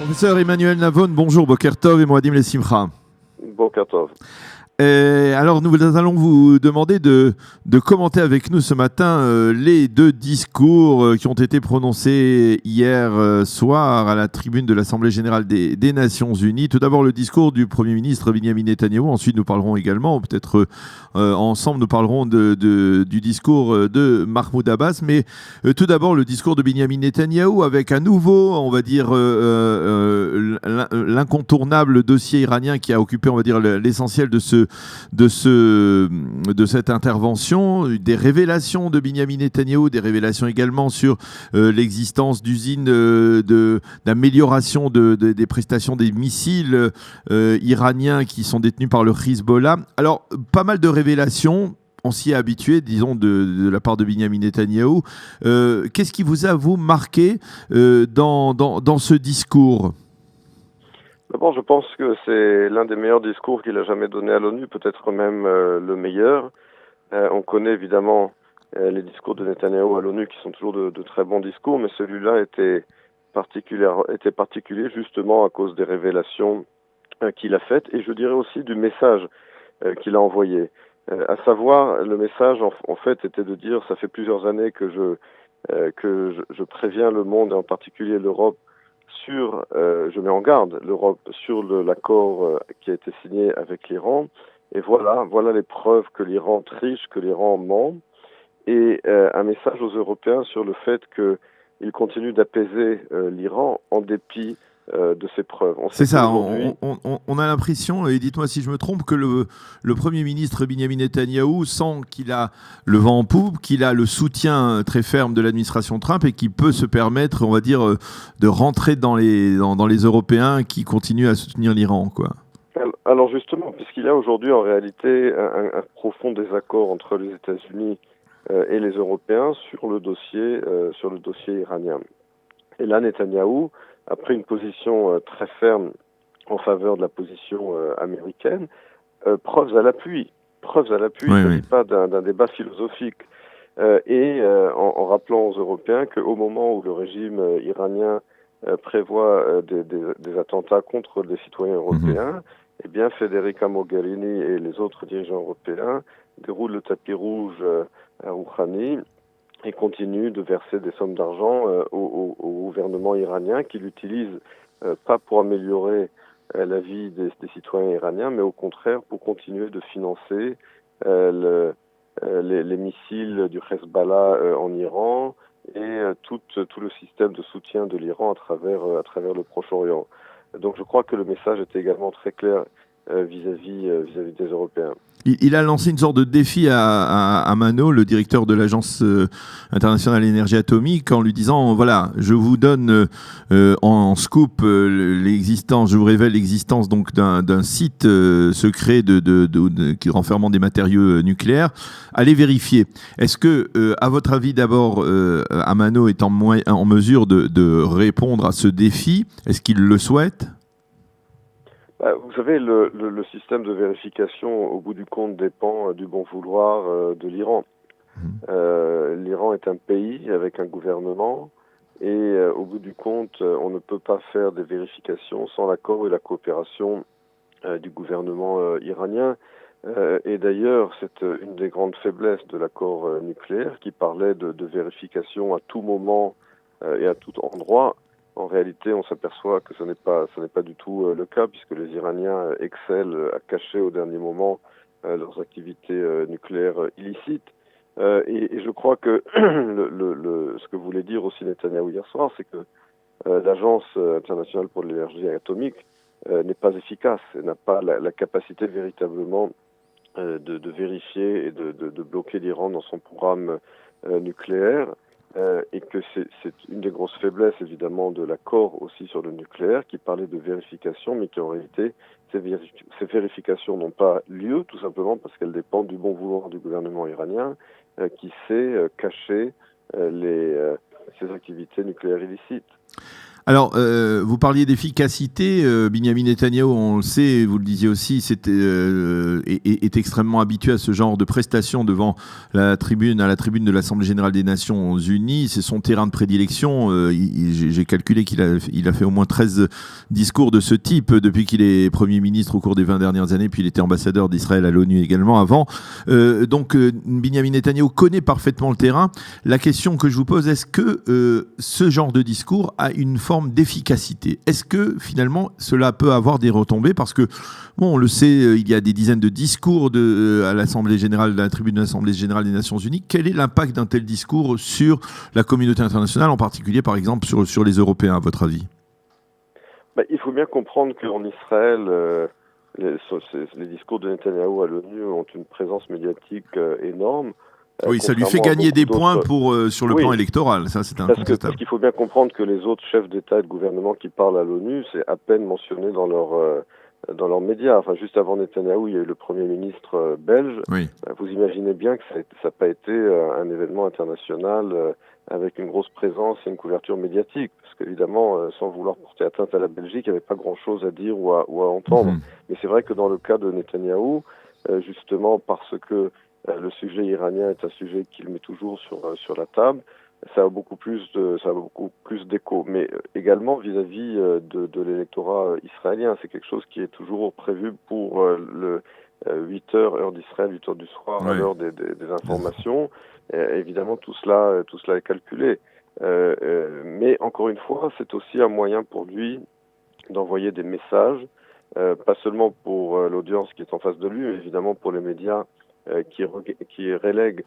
Professeur Emmanuel Navon, bonjour, Boker Tov et Moadim les Simcha. Boker Tov. Alors nous allons vous demander de commenter avec nous ce matin les deux discours qui ont été prononcés hier soir à la tribune de l'Assemblée générale des Nations Unies. Tout d'abord le discours du Premier ministre Benyamin Netanyahou, ensuite nous parlerons également, peut-être ensemble nous parlerons du discours de Mahmoud Abbas, mais tout d'abord le discours de Benyamin Netanyahou avec à nouveau, on va dire, l'incontournable dossier iranien qui a occupé, on va dire, l'essentiel de cette intervention, des révélations de Benyamin Netanyahou, des révélations également sur l'existence d'usines d'amélioration des prestations des missiles iraniens qui sont détenus par le Hezbollah. Alors, pas mal de révélations. On s'y est habitué, disons, de la part de Benyamin Netanyahou. Qu'est-ce qui vous a, vous, marqué dans ce discours ? D'abord, je pense que c'est l'un des meilleurs discours qu'il a jamais donné à l'ONU, peut-être même le meilleur. On connaît évidemment les discours de Netanyahou à l'ONU qui sont toujours de très bons discours, mais celui-là était particulier justement à cause des révélations qu'il a faites et je dirais aussi du message qu'il a envoyé. À savoir, le message en fait était de dire, ça fait plusieurs années que je préviens le monde et en particulier l'Europe je mets en garde l'Europe sur l'accord qui a été signé avec l'Iran. Et voilà les preuves que l'Iran triche, que l'Iran ment. Et un message aux Européens sur le fait qu'ils continuent d'apaiser l'Iran en dépit de ces preuves. C'est ça, on a l'impression, et dites-moi si je me trompe, que le Premier ministre Benyamin Netanyahou sent qu'il a le vent en poupe, qu'il a le soutien très ferme de l'administration Trump et qu'il peut se permettre, on va dire, de rentrer dans les Européens qui continuent à soutenir l'Iran, quoi. Alors justement, puisqu'il y a aujourd'hui en réalité un profond désaccord entre les États-Unis et les Européens sur le dossier iranien. Et là, Netanyahou a pris une position très ferme en faveur de la position américaine. Preuves à l'appui. Il ne s'agit pas d'un débat philosophique. En rappelant aux Européens qu'au moment où le régime iranien prévoit des attentats contre des citoyens européens, eh bien Federica Mogherini et les autres dirigeants européens déroulent le tapis rouge à Rouhani et continue de verser des sommes d'argent au gouvernement iranien qui l'utilise pas pour améliorer la vie des citoyens iraniens, mais au contraire pour continuer de financer les missiles du Hezbollah en Iran et tout le système de soutien de l'Iran à travers le Proche-Orient. Donc je crois que le message était également très clair vis-à-vis des Européens. Il a lancé une sorte de défi à Mano, le directeur de l'Agence internationale de l'énergie atomique, en lui disant, voilà, je vous donne en scoop l'existence, je vous révèle l'existence donc d'un site secret qui renfermant des matériaux nucléaires. Allez vérifier. Est-ce que, à votre avis, d'abord, Amano est en mesure de répondre à ce défi? Est-ce qu'il le souhaite? Vous savez, le système de vérification, au bout du compte, dépend du bon vouloir de l'Iran. L'Iran est un pays avec un gouvernement et au bout du compte, on ne peut pas faire des vérifications sans l'accord et la coopération du gouvernement iranien. Et d'ailleurs, c'est une des grandes faiblesses de l'accord nucléaire qui parlait de vérification à tout moment et à tout endroit. En réalité, on s'aperçoit que ce n'est pas du tout le cas, puisque les Iraniens excellent à cacher au dernier moment leurs activités nucléaires illicites. Et je crois que ce que voulait dire aussi Netanyahou hier soir, c'est que l'Agence internationale pour l'énergie atomique n'est pas efficace, elle n'a pas la capacité véritablement de vérifier et de bloquer l'Iran dans son programme nucléaire. Et que c'est une des grosses faiblesses évidemment de l'accord aussi sur le nucléaire qui parlait de vérification mais qui en réalité ces vérifications n'ont pas lieu tout simplement parce qu'elles dépendent du bon vouloir du gouvernement iranien qui sait cacher ces activités nucléaires illicites. Alors, vous parliez d'efficacité. Binyamin Netanyahou, on le sait, vous le disiez aussi, est extrêmement habitué à ce genre de prestations devant à la tribune de l'Assemblée générale des Nations unies. C'est son terrain de prédilection. J'ai calculé qu'il a fait au moins 13 discours de ce type depuis qu'il est Premier ministre au cours des 20 dernières années, puis il était ambassadeur d'Israël à l'ONU également avant. Donc, Binyamin Netanyahou connaît parfaitement le terrain. La question que je vous pose, est-ce que ce genre de discours a une forme d'efficacité? Est-ce que finalement cela peut avoir des retombées? Parce que, bon, on le sait, il y a des dizaines de discours à l'Assemblée générale, de la tribune de l'Assemblée générale des Nations unies. Quel est l'impact d'un tel discours sur la communauté internationale, en particulier par exemple sur les Européens, à votre avis? Il faut bien comprendre qu'en Israël, les discours de Netanyahou à l'ONU ont une présence médiatique énorme. Oui, ça lui fait gagner des points sur le plan électoral, ça c'est incontestable. Parce qu'il faut bien comprendre que les autres chefs d'État et de gouvernement qui parlent à l'ONU, c'est à peine mentionné dans leurs médias. Enfin, juste avant Netanyahou, il y a eu le Premier ministre belge. Oui. Vous imaginez bien que ça n'a pas été un événement international avec une grosse présence et une couverture médiatique. Parce qu'évidemment, sans vouloir porter atteinte à la Belgique, il n'y avait pas grand-chose à dire ou à entendre. Mais c'est vrai que dans le cas de Netanyahou, justement parce que le sujet iranien est un sujet qu'il met toujours sur la table, ça a beaucoup plus d'écho. Mais également vis-à-vis de l'électorat israélien, c'est quelque chose qui est toujours prévu pour le 8h, heure d'Israël, 8h du soir, à l'heure des informations. Évidemment, tout cela est calculé. Mais encore une fois, c'est aussi un moyen pour lui d'envoyer des messages, pas seulement pour l'audience qui est en face de lui, mais évidemment pour les médias qui relèguent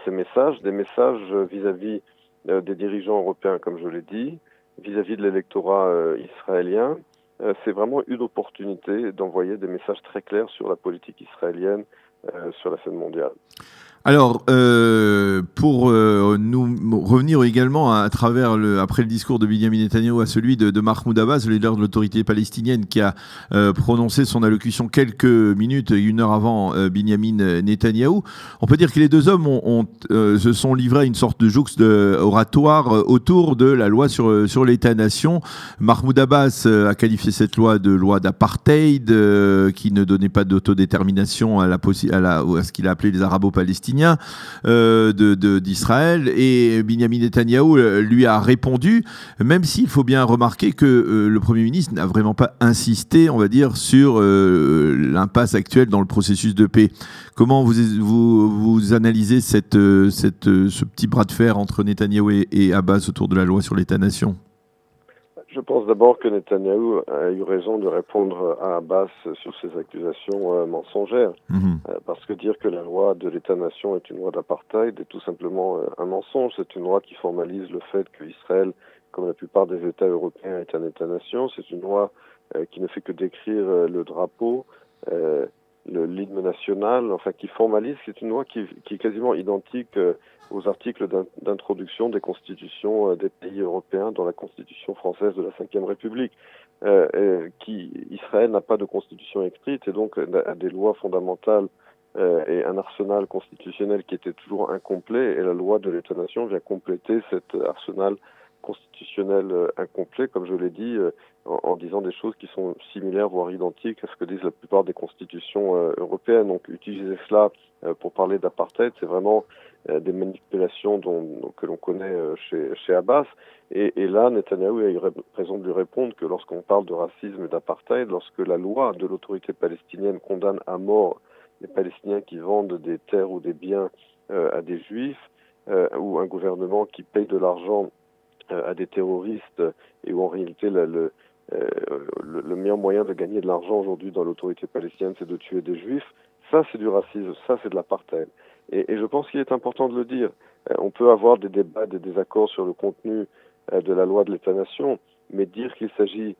ces messages, des messages vis-à-vis des dirigeants européens, comme je l'ai dit, vis-à-vis de l'électorat israélien. C'est vraiment une opportunité d'envoyer des messages très clairs sur la politique israélienne sur la scène mondiale. Alors, pour nous revenir également après le discours de Binyamin Netanyahou à celui de Mahmoud Abbas, le leader de l'autorité palestinienne, qui a prononcé son allocution quelques minutes, 1 heure avant Binyamin Netanyahou, on peut dire que les deux hommes se sont livrés à une sorte de jouxte oratoire autour de la loi sur l'État-nation. Mahmoud Abbas a qualifié cette loi de loi d'apartheid, qui ne donnait pas d'autodétermination à ce qu'il a appelé les Arabo-Palestiniens d'Israël, et Binyamin Netanyahou lui a répondu, même s'il faut bien remarquer que le Premier ministre n'a vraiment pas insisté, on va dire, sur l'impasse actuelle dans le processus de paix. Comment vous analysez ce petit bras de fer entre Netanyahou et Abbas autour de la loi sur l'État-nation? Je pense d'abord que Netanyahou a eu raison de répondre à Abbas sur ces accusations mensongères. Parce que dire que la loi de l'État-nation est une loi d'apartheid est tout simplement un mensonge. C'est une loi qui formalise le fait qu'Israël, comme la plupart des États européens, est un État-nation. C'est une loi qui ne fait que décrire le drapeau, l'hymne national, enfin qui formalise. C'est une loi qui est quasiment identique aux articles d'introduction des constitutions des pays européens dans la constitution française de la Ve République. Israël n'a pas de constitution écrite et donc a des lois fondamentales et un arsenal constitutionnel qui était toujours incomplet, et la loi de l'État-nation vient compléter cet arsenal constitutionnel incomplet, comme je l'ai dit, en disant des choses qui sont similaires, voire identiques à ce que disent la plupart des constitutions européennes. Donc utiliser cela pour parler d'apartheid, c'est vraiment des manipulations que l'on connaît chez Abbas. Et là, Netanyahou a eu raison de lui répondre que lorsqu'on parle de racisme et d'apartheid, lorsque la loi de l'autorité palestinienne condamne à mort les Palestiniens qui vendent des terres ou des biens à des Juifs, ou un gouvernement qui paye de l'argent à des terroristes, et où en réalité le meilleur moyen de gagner de l'argent aujourd'hui dans l'autorité palestinienne, c'est de tuer des Juifs, ça c'est du racisme, ça c'est de l'apartheid. Et je pense qu'il est important de le dire. On peut avoir des débats, des désaccords sur le contenu de la loi de l'État-nation, mais dire qu'il s'agit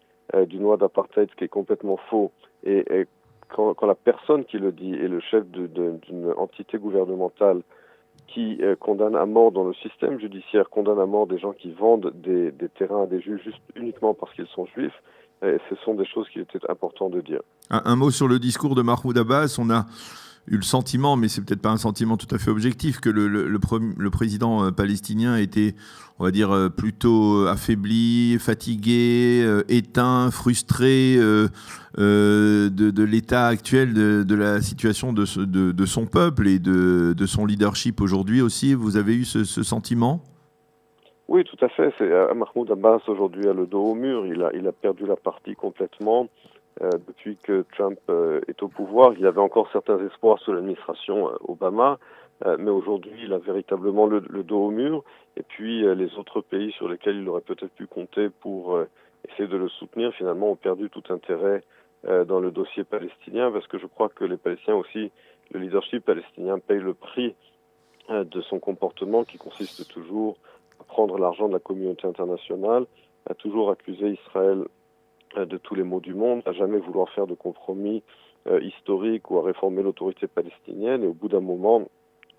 d'une loi d'apartheid, ce qui est complètement faux, et quand la personne qui le dit est le chef d'une entité gouvernementale qui condamne à mort dans le système judiciaire, condamne à mort des gens qui vendent des terrains à des juifs juste uniquement parce qu'ils sont juifs, ce sont des choses qu'il était important de dire. Un mot sur le discours de Mahmoud Abbas. On a eu le sentiment, mais c'est peut-être pas un sentiment tout à fait objectif, que le président palestinien était, on va dire, plutôt affaibli, fatigué, éteint, frustré de l'état actuel de la situation de son peuple et de son leadership aujourd'hui aussi. Vous avez eu ce sentiment ? Oui, tout à fait. Mahmoud Abbas aujourd'hui a le dos au mur. Il a perdu la partie complètement depuis que Trump est au pouvoir. Il y avait encore certains espoirs sous l'administration Obama, mais aujourd'hui il a véritablement le dos au mur. Et puis les autres pays sur lesquels il aurait peut-être pu compter pour essayer de le soutenir, finalement, ont perdu tout intérêt dans le dossier palestinien, parce que je crois que les Palestiniens aussi, le leadership palestinien paye le prix de son comportement qui consiste toujours à prendre l'argent de la communauté internationale, à toujours accuser Israël de tous les maux du monde, à jamais vouloir faire de compromis historiques ou à réformer l'autorité palestinienne. Et au bout d'un moment,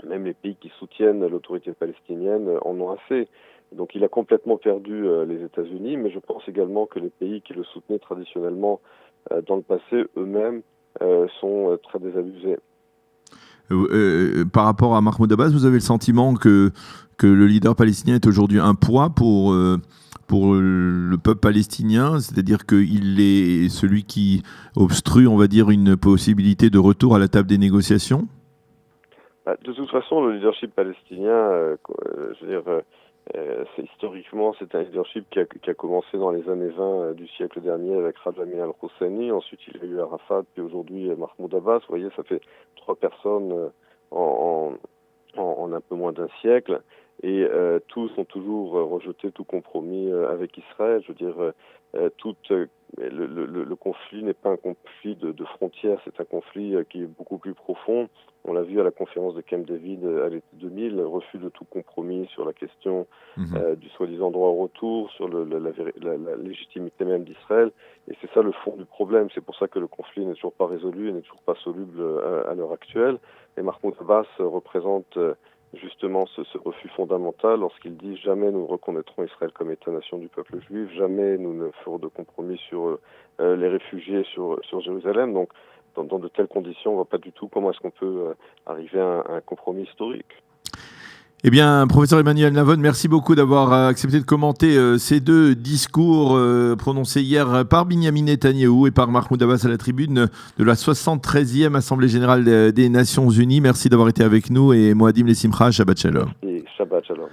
même les pays qui soutiennent l'autorité palestinienne en ont assez. Donc il a complètement perdu les États-Unis, mais je pense également que les pays qui le soutenaient traditionnellement dans le passé, eux-mêmes, sont très désabusés. Par rapport à Mahmoud Abbas, vous avez le sentiment que le leader palestinien est aujourd'hui un poids pour le peuple palestinien, c'est-à-dire qu'il est celui qui obstrue, on va dire, une possibilité de retour à la table des négociations ? De toute façon, le leadership palestinien, je veux dire, historiquement, c'est un leadership qui a commencé dans les années 20 du siècle dernier avec Raja Amin al-Husseini. Ensuite, il y a eu Arafat, puis aujourd'hui Mahmoud Abbas. Vous voyez, ça fait 3 personnes en un peu moins d'un siècle. Et tous ont toujours rejeté tout compromis avec Israël. Je veux dire, le conflit n'est pas un conflit de frontières, c'est un conflit qui est beaucoup plus profond. On l'a vu à la conférence de Camp David à l'été 2000, refus de tout compromis sur la question du soi-disant droit au retour, sur la légitimité même d'Israël. Et c'est ça le fond du problème. C'est pour ça que le conflit n'est toujours pas résolu et n'est toujours pas soluble à l'heure actuelle. Et Mahmoud Abbas représente justement ce refus fondamental lorsqu'il dit jamais nous reconnaîtrons Israël comme État-nation du peuple juif, jamais nous ne ferons de compromis sur les réfugiés sur Jérusalem. Donc dans de telles conditions, on ne voit pas du tout comment est-ce qu'on peut arriver à un compromis historique. Eh bien, professeur Emmanuel Navon, merci beaucoup d'avoir accepté de commenter ces 2 discours prononcés hier par Binyamin Netanyahou et par Mahmoud Abbas à la tribune de la 73e Assemblée Générale des Nations Unies. Merci d'avoir été avec nous et Moadim les Simcha, Shabbat Shalom. Et Shabbat Shalom.